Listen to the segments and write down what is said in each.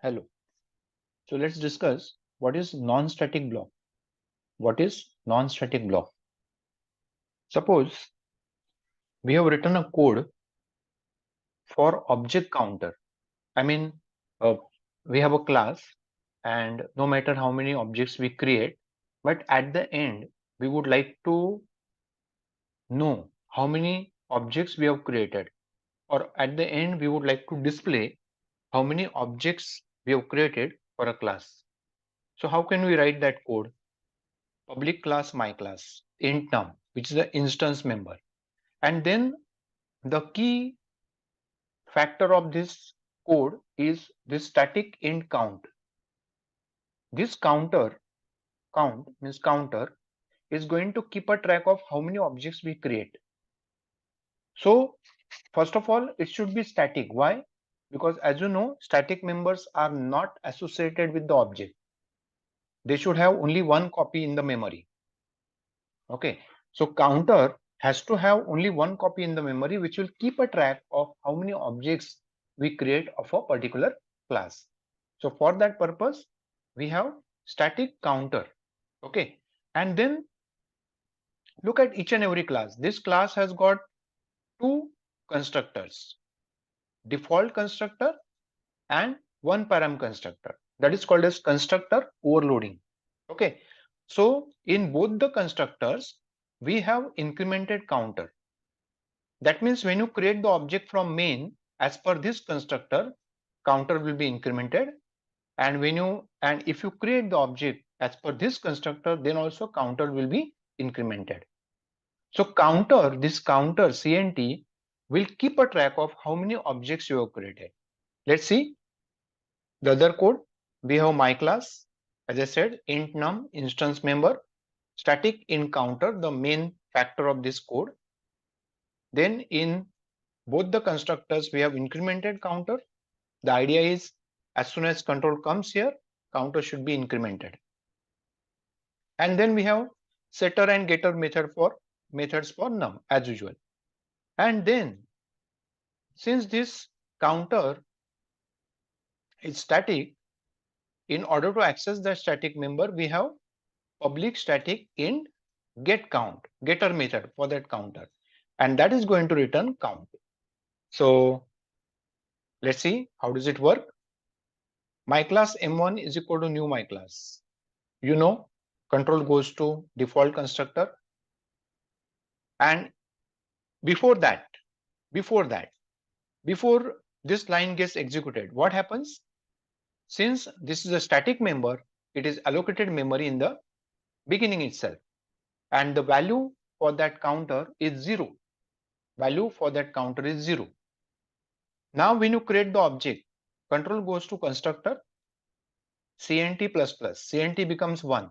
Hello. So let's discuss what is non-static block. What is non-static block? Suppose we have written a code for object counter. I mean, uh, we have a class and no matter how many objects we create, but at the end, we would like to know how many objects we have created, or at the end, we would like to display how many objects we have created for a class. So how can we write that code? Public class my class int num, which is the instance member, and then the key factor of this code is this static int count. This count means counter is going to keep a track of how many objects we create. So first of all, it should be static. Why? Because as you know, static members are not associated with the object. They should have only one copy in the memory. Okay, so counter has to have only one copy in the memory, which will keep a track of how many objects we create of a particular class. So for that purpose, we have static counter. Okay, and then look at each and every class. This class has got two constructors, default constructor and one param constructor. That is called as constructor overloading. Okay, so in both the constructors, we have incremented counter. That means when you create the object from main, as per this constructor, counter will be incremented. And if you create the object as per this constructor, then also counter will be incremented. So this counter CNT will keep a track of how many objects you have created. Let's see the other code. We have my class, as I said, int num instance member, static int counter, the main factor of this code. Then in both the constructors, we have incremented counter. The idea is as soon as control comes here, counter should be incremented. And then we have setter and getter methods for num as usual. And then since this counter is static, in order to access the static member, we have public static int get count, getter method for that counter. And that is going to return count. So let's see how does it work. My class M1 is equal to new my class. You know, control goes to default constructor. And before this line gets executed, what happens? Since this is a static member, it is allocated memory in the beginning itself. And the value for that counter is 0. Value for that counter is 0. Now when you create the object, control goes to constructor, CNT++, CNT becomes 1.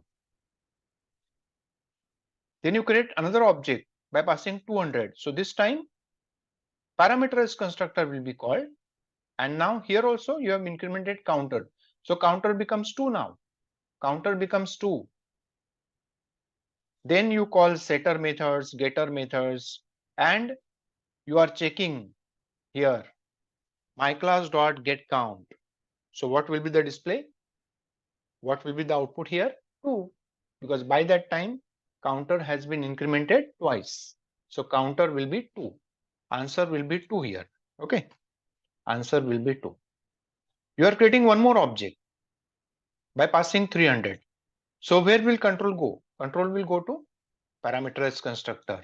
Then you create another object by passing 200. So this time parameterized constructor will be called. And now here also you have incremented counter. So counter becomes 2 now. Counter becomes 2. Then you call setter methods, getter methods, and you are checking here my class dot get count. So what will be the display? What will be the output here? 2. Because by that time counter has been incremented twice. So counter will be 2. Answer will be 2 here. Okay. Answer will be 2. You are creating one more object by passing 300. So where will control go? Control will go to parameterized constructor.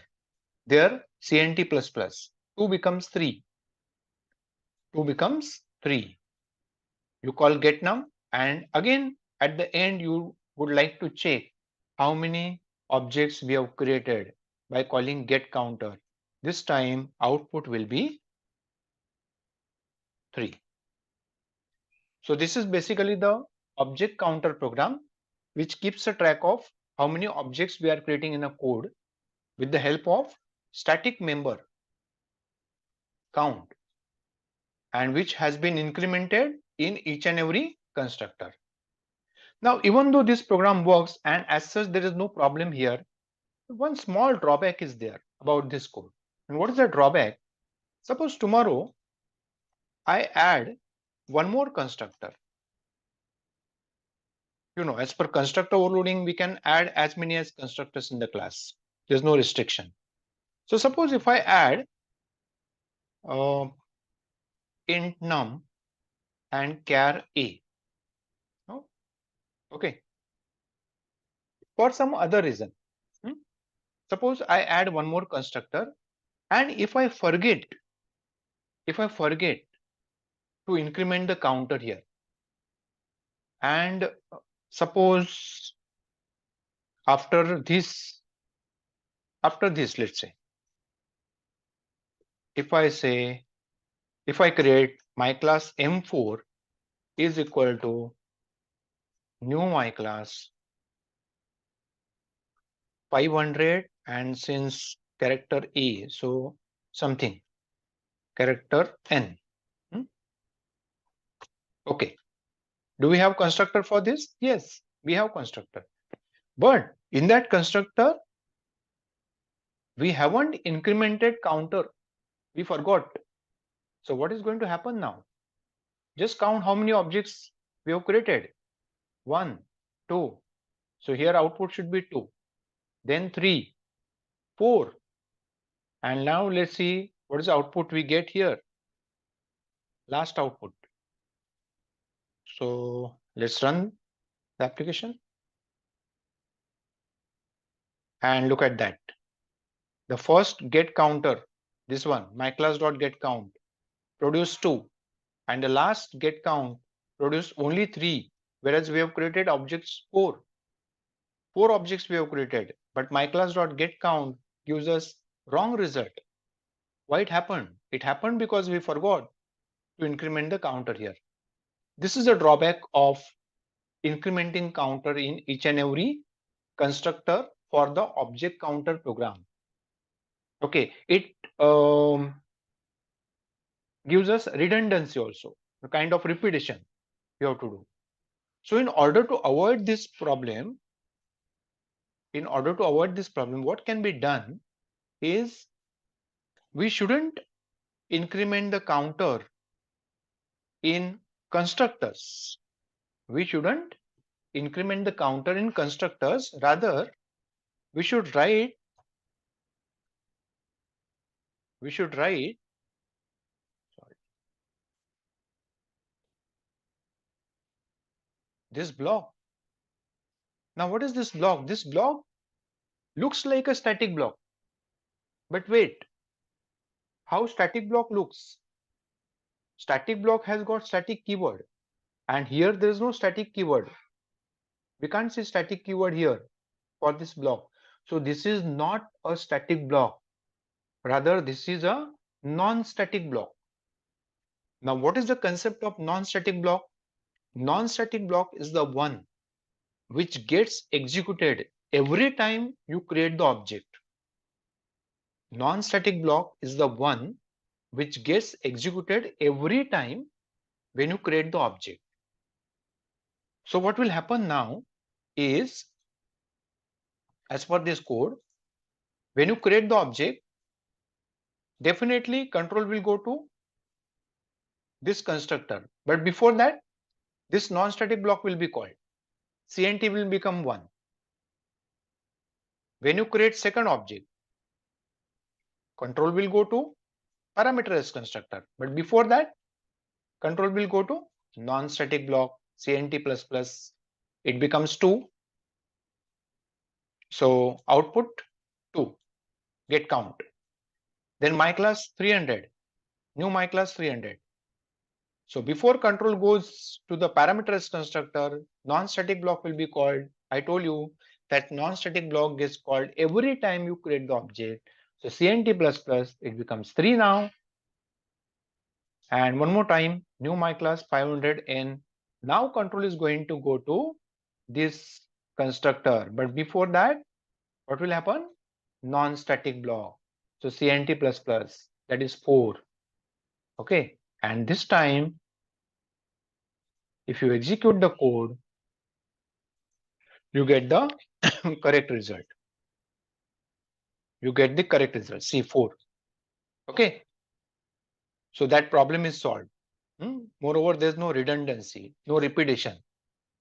There CNT++. 2 becomes 3. 2 becomes 3. You call get num, and again at the end you would like to check how many objects we have created by calling get counter. This time output will be 3. So this is basically the object counter program which keeps a track of how many objects we are creating in a code with the help of static member count, and which has been incremented in each and every constructor. Now, even though this program works and as such there is no problem here, one small drawback is there about this code. And what is the drawback? Suppose tomorrow I add one more constructor. as per constructor overloading, we can add as many as constructors in the class. There's no restriction. So suppose if I add uh, int num and char a, oh, okay, for some other reason. hmm, Suppose I add one more constructor, and if I forget to increment the counter here, and suppose after this, let's say, if I say, if I create my class M4 is equal to new my class 500, and since character A, so something character N. hmm, Okay. Do we have constructor for this? Yes, we have constructor. But in that constructor, we haven't incremented counter. We forgot. So what is going to happen now? Just count how many objects we have created. 1, 2. So here output should be 2. Then 3, 4. And now let's see what is the output we get here. Last output. So let's run the application and look at that. The first get counter, this one, my class.get count, produce 2. And the last get count produce only 3, whereas we have created objects 4. 4 objects we have created, but my class.get count gives us wrong result. Why it happened? It happened because we forgot to increment the counter here. This is a drawback of incrementing counter in each and every constructor for the object counter program. Okay, it gives us redundancy also, a kind of repetition you have to do. So in order to avoid this problem, what can be done is we shouldn't increment the counter in constructors. We shouldn't increment the counter in constructors. Rather, we should write sorry, this block. Now, what is this block? This block looks like a static block. But wait, how static block looks? Static block has got static keyword, and here there is no static keyword. We can't see static keyword here for this block. So this is not a static block. Rather, this is a non-static block. Now, what is the concept of non-static block? Non-static block is the one which gets executed every time you create the object. Non-static block is the one which gets executed every time when you create the object. So what will happen now is, as per this code, when you create the object, definitely control will go to this constructor. But before that, this non-static block will be called. CNT will become 1. When you create second object, control will go to parameterized constructor. But before that, control will go to non-static block CNT++. It becomes 2. So output 2, get count. Then my class 300, new my class 300. So before control goes to the parameterized constructor, non-static block will be called. I told you that non-static block gets called every time you create the object. So CNT++, it becomes 3 now. And one more time, new my class 500N. Now control is going to go to this constructor. But before that, what will happen? Non-static block. So CNT++, that is 4. Okay. And this time, if you execute the code, you get the correct result. You get the correct result, C4. Okay. So that problem is solved. Moreover, there's no redundancy, no repetition.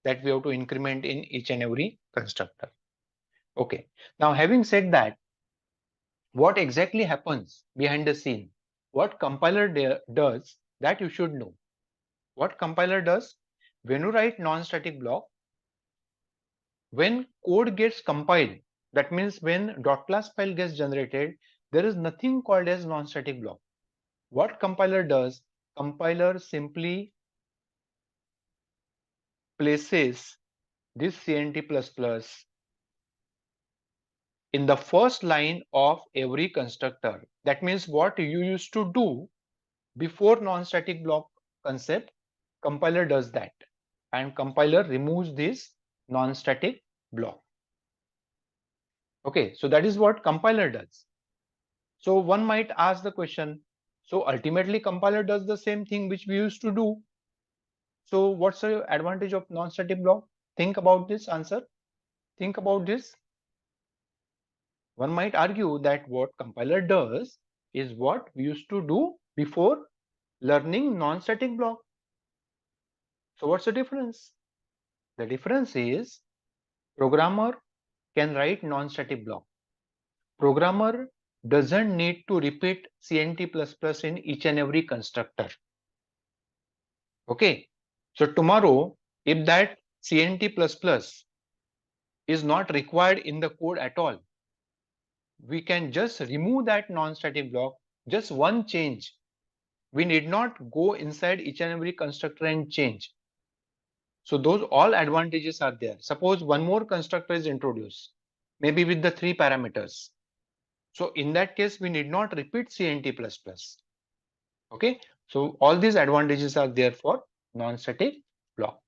that we have to increment in each and every constructor. Okay. Now, having said that, what exactly happens behind the scene? What compiler does that you should know. What compiler does? When you write non-static block, when code gets compiled, that means when .class file gets generated, there is nothing called as non-static block. What compiler does? Compiler simply places this CNT++ in the first line of every constructor. That means what you used to do before non-static block concept, compiler does that, and compiler removes this non-static block. Okay, so that is what compiler does. So one might ask the question, so ultimately compiler does the same thing which we used to do. So what's the advantage of non-static block? Think about this answer. Think about this. One might argue that what compiler does is what we used to do before learning non-static block. So what's the difference? The difference is programmer can write non-static block. Programmer doesn't need to repeat CNT++ in each and every constructor. Okay. So tomorrow, if that CNT++ is not required in the code at all, we can just remove that non-static block, just one change. We need not go inside each and every constructor and change. So those all advantages are there. Suppose one more constructor is introduced, maybe with the 3 parameters. So in that case, we need not repeat CNT++. Okay. So all these advantages are there for non-static block.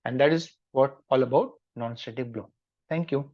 And that is what all about non-static block. Thank you.